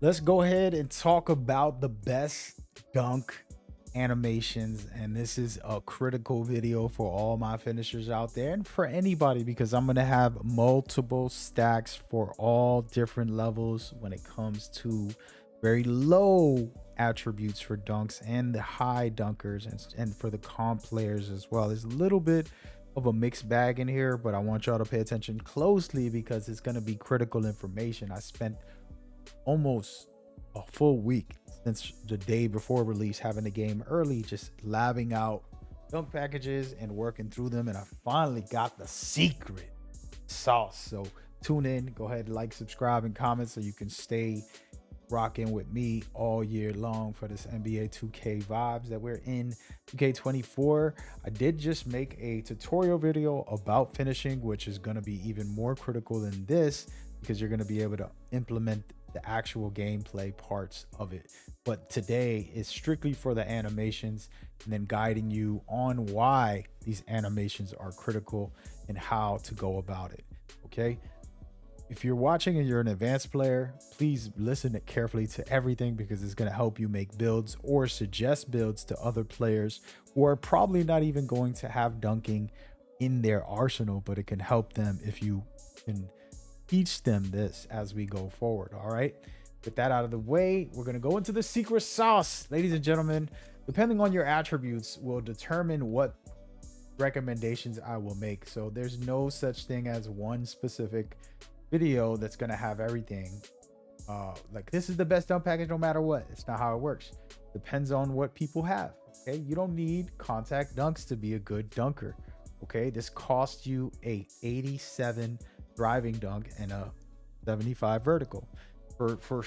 Let's go ahead and talk about the best dunk animations. And this is a critical video for all my finishers out there and for anybody because I'm going to have multiple stacks for all different levels when it comes to very low attributes for dunks and the high dunkers and for the comp players as well. There's a little bit of a mixed bag in here, but I want y'all to pay attention closely because it's going to be critical information. I spent almost a full week since the day before release, having the game early, just labbing out dunk packages and working through them. And I finally got the secret sauce. So tune in, go ahead, like, subscribe, and comment so you can stay rocking with me all year long for this NBA 2K vibes that we're in 2K24. I did just make a tutorial video about finishing, which is going to be even more critical than this because you're going to be able to implement the actual gameplay parts of it. But today is strictly for the animations and then guiding you on why these animations are critical and how to go about it. Okay. If you're watching and you're an advanced player, please listen carefully to everything because it's going to help you make builds or suggest builds to other players who are probably not even going to have dunking in their arsenal, but it can help them if you can teach them this as we go forward. All right. With that out of the way, we're going to go into the secret sauce. Ladies and gentlemen, depending on your attributes will determine what recommendations I will make. So there's no such thing as one specific video that's going to have everything. Like this is the best dunk package no matter what. It's not how it works. Depends on what people have. Okay. You don't need contact dunks to be a good dunker. Okay. This costs you a 87 driving dunk and a 75 vertical. For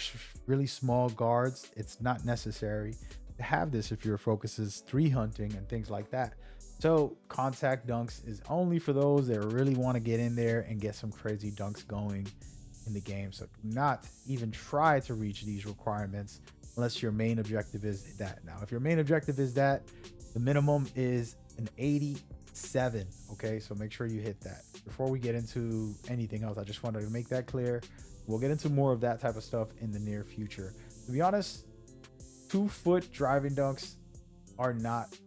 really small guards, it's not necessary to have this if your focus is three hunting and things like that. So contact dunks is only for those that really want to get in there and get some crazy dunks going in the game. So do not even try to reach these requirements unless your main objective is that. Now, if your main objective is that, the minimum is an 87. Okay, so make sure you hit that. Before we get into anything else, I just wanted to make that clear. We'll get into more of that type of stuff in the near future. To be honest, 2-foot driving dunks are not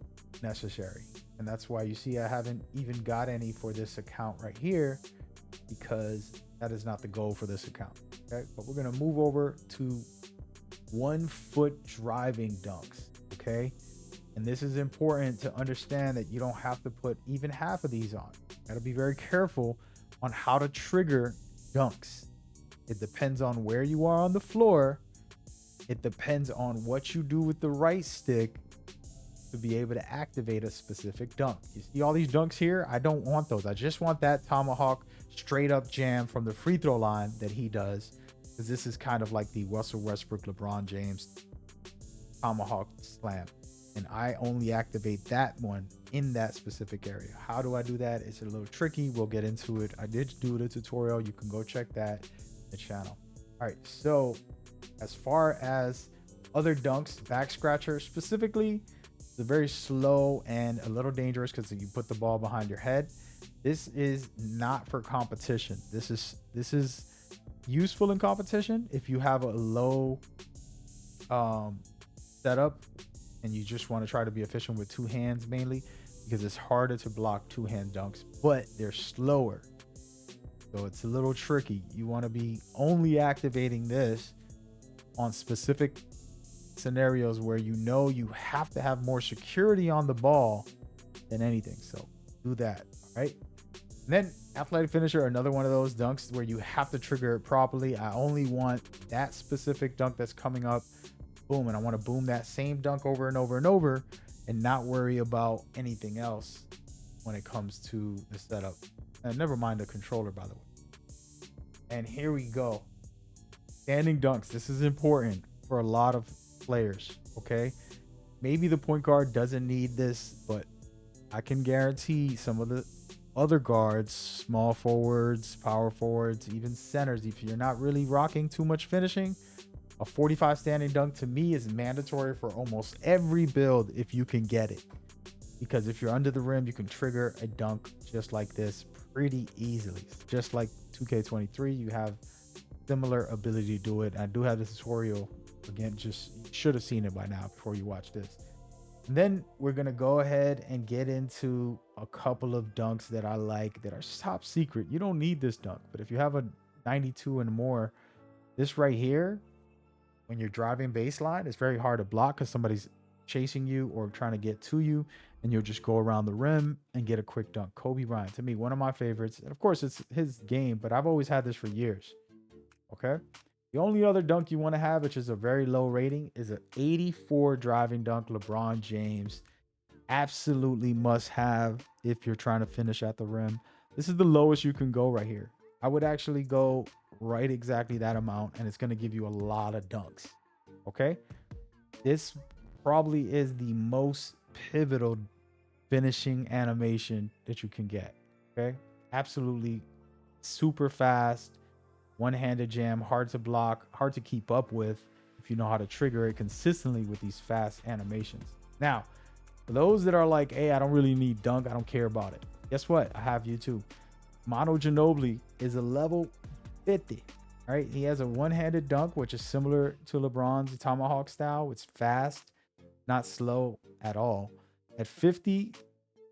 necessary. And that's why you see I haven't even got any for this account right here because that is not the goal for this account. Okay, but we're going to move over to 1-foot driving dunks. Okay. And this is important to understand that you don't have to put even half of these on. You gotta be very careful on how to trigger dunks. It depends on where you are on the floor. It depends on what you do with the right stick to be able to activate a specific dunk. You see all these dunks here? I don't want those. I just want that tomahawk straight up jam from the free throw line that he does, because this is kind of like the Russell Westbrook, LeBron James tomahawk slam. And I only activate that one in that specific area. How do I do that? It's a little tricky. We'll get into it. I did do the tutorial. You can go check that in the channel. All right. So as far as other dunks, back scratcher specifically, it's very slow and a little dangerous because you put the ball behind your head. This is not for competition. This is useful in competition if you have a low setup and you just want to try to be efficient with two hands mainly, because it's harder to block two-hand dunks, but they're slower. So it's a little tricky. You want to be only activating this on specific scenarios where you know you have to have more security on the ball than anything. So do that. All right. And then athletic finisher, another one of those dunks where you have to trigger it properly. I only want that specific dunk that's coming up. Boom. And I want to boom that same dunk over and over and over and not worry about anything else when it comes to the setup. And never mind the controller, by the way. And here we go. Standing dunks. This is important for a lot of players. Okay. Maybe the point guard doesn't need this, but I can guarantee some of the other guards, small forwards, power forwards, even centers, if you're not really rocking too much finishing, a 45 standing dunk to me is mandatory for almost every build if you can get it. Because if you're under the rim, you can trigger a dunk just like this pretty easily. Just like 2K23, you have similar ability to do it. I do have the tutorial. Again, just you should have seen it by now before you watch this. And then we're gonna go ahead and get into a couple of dunks that I like that are top secret. You don't need this dunk, but if you have a 92 and more, this right here, when you're driving baseline, it's very hard to block because somebody's chasing you or trying to get to you, and you'll just go around the rim and get a quick dunk. Kobe Bryant, to me, one of my favorites. And of course, it's his game, but I've always had this for years. Okay. The only other dunk you want to have, which is a very low rating, is an 84 driving dunk, LeBron James. Absolutely must have if you're trying to finish at the rim. This is the lowest you can go right here. I would actually go right exactly that amount, and it's going to give you a lot of dunks. Okay. This probably is the most pivotal finishing animation that you can get. Okay. Absolutely super fast, one-handed jam, hard to block, hard to keep up with if you know how to trigger it consistently with these fast animations. Now, for those that are like, hey, I don't really need dunk, I don't care about it. Guess what? I have you too. Manu Ginobili is a level 50. All right. He has a one-handed dunk, which is similar to LeBron's tomahawk style. It's fast, not slow at all. At 50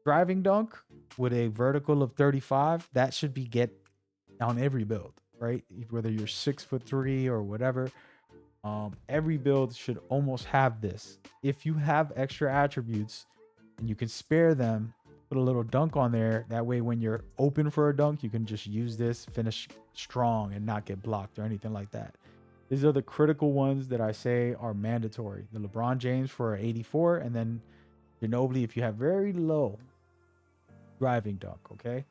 driving dunk with a vertical of 35, that should be get on every build, right? Whether you're 6'3" or whatever, every build should almost have this. If you have extra attributes and you can spare them, put a little dunk on there. That way, when you're open for a dunk, you can just use this, finish strong, and not get blocked or anything like that. These are the critical ones that I say are mandatory. The LeBron James for 84, and then Ginobili if you have very low driving dunk. Okay,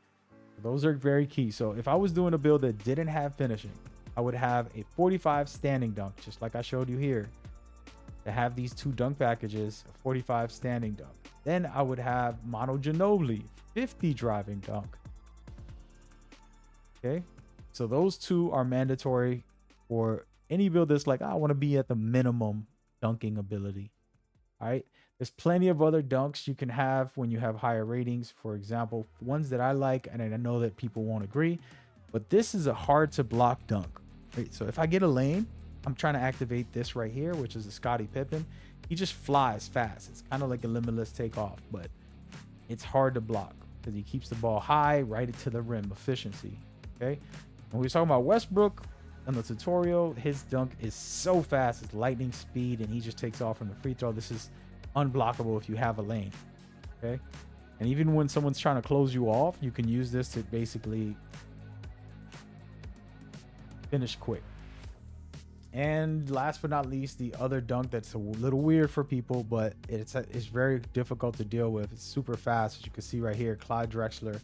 those are very key. So if I was doing a build that didn't have finishing, I would have a 45 standing dunk, just like I showed you here, to have these two dunk packages, a 45 standing dunk. Then I would have Manu Ginobili, 50 driving dunk. Okay, so those two are mandatory for any build that's like, I want to be at the minimum dunking ability. All right, there's plenty of other dunks you can have when you have higher ratings. For example, ones that I like, and I know that people won't agree, but this is a hard to block dunk. Right? So if I get a lane, I'm trying to activate this right here, which is a Scottie Pippen. He just flies fast. It's kind of like a limitless takeoff, but it's hard to block because he keeps the ball high, right into the rim. Efficiency. Okay. When we were talking about Westbrook in the tutorial, his dunk is so fast. It's lightning speed, and he just takes off from the free throw. This is unblockable if you have a lane. Okay. And even when someone's trying to close you off, you can use this to basically finish quick. And last but not least, the other dunk that's a little weird for people, but it's very difficult to deal with. It's super fast, as you can see right here. Clyde Drexler,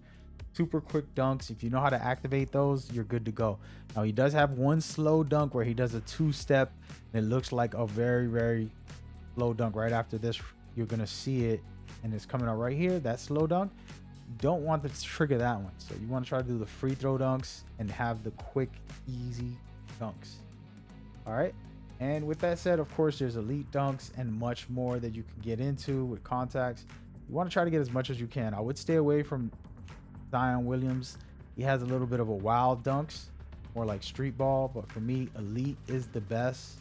super quick dunks. If you know how to activate those, you're good to go. Now he does have one slow dunk where he does a two-step, and it looks like a very, very slow dunk. Right after this, you're gonna see it, and it's coming out right here. That slow dunk. You don't want to trigger that one, so you want to try to do the free throw dunks and have the quick, easy dunks. All right. And with that said, of course, there's elite dunks and much more that you can get into with contacts. You want to try to get as much as you can. I would stay away from Zion Williams. He has a little bit of a wild dunks, more like street ball. But for me, elite is the best.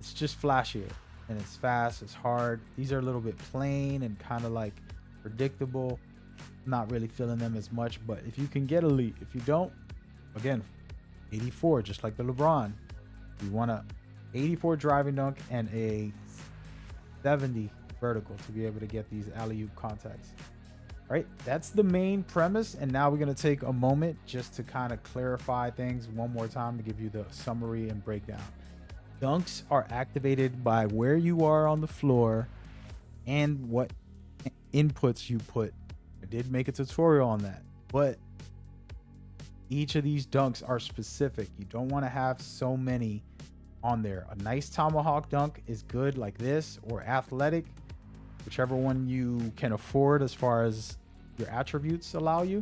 It's just flashier and it's fast. It's hard. These are a little bit plain and kind of like predictable. Not really feeling them as much. But if you can get elite, if you don't, again, 84, just like the LeBron. You want a 84 driving dunk and a 70 vertical to be able to get these alley-oop contacts. All right, that's the main premise. And now we're going to take a moment just to kind of clarify things one more time to give you the summary and breakdown. Dunks are activated by where you are on the floor and what inputs you put. I did make a tutorial on that, but each of these dunks are specific. You don't want to have so many on there. A nice tomahawk dunk is good like this, or athletic, whichever one you can afford as far as your attributes allow you.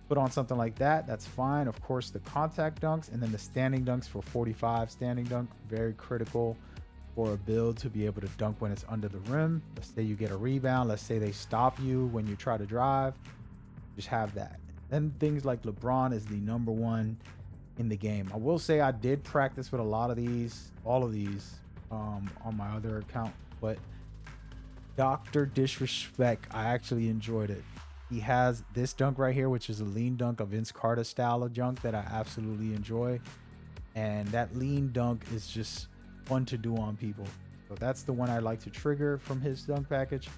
Put on something like that, that's fine. Of course, the contact dunks, and then the standing dunks for 45 standing dunk, very critical for a build to be able to dunk when it's under the rim. Let's say you get a rebound, let's say they stop you when you try to drive, just have that. Then things like LeBron is the number one in the game. I will say I did practice with a lot of these, all of these, on my other account, but Dr. Disrespect, I actually enjoyed it. He has this dunk right here, which is a lean dunk, a Vince Carter style of dunk that I absolutely enjoy. And that lean dunk is just fun to do on people. So that's the one I like to trigger from his dunk package.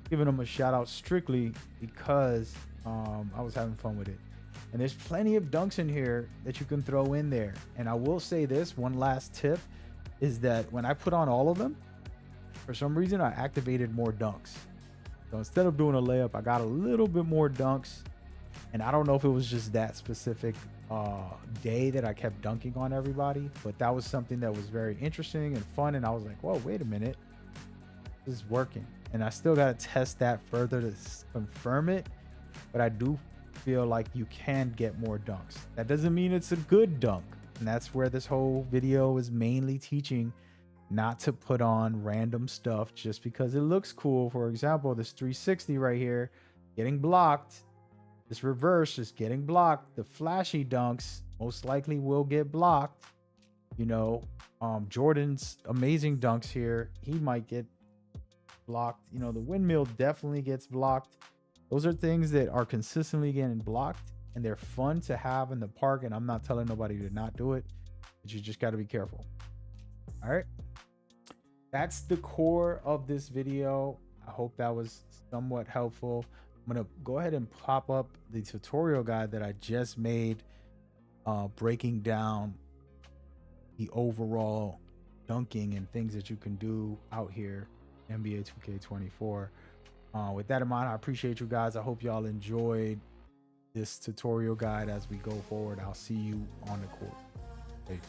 Giving him a shout out strictly because I was having fun with it. And there's plenty of dunks in here that you can throw in there. And I will say this one last tip is that when I put on all of them, for some reason I activated more dunks. So instead of doing a layup, I got a little bit more dunks. And I don't know if it was just that specific day that I kept dunking on everybody, but that was something that was very interesting and fun. And I was like, whoa, wait a minute, this is working. And I still got to test that further to confirm it, but I do feel like you can get more dunks. That doesn't mean it's a good dunk, and that's where this whole video is mainly teaching not to put on random stuff just because it looks cool. For example, this 360 right here getting blocked, this reverse is getting blocked. The flashy dunks most likely will get blocked. You know, Jordan's amazing dunks here, he might get blocked. You know, the windmill definitely gets blocked. Those are things that are consistently getting blocked, and they're fun to have in the park. And I'm not telling nobody to not do it, but you just got to be careful. All right, that's the core of this video. I hope that was somewhat helpful. I'm gonna go ahead and pop up the tutorial guide that I just made, breaking down the overall dunking and things that you can do out here, NBA 2K24. With that in mind, I appreciate you guys. I hope y'all enjoyed this tutorial guide as we go forward. I'll see you on the court. Peace.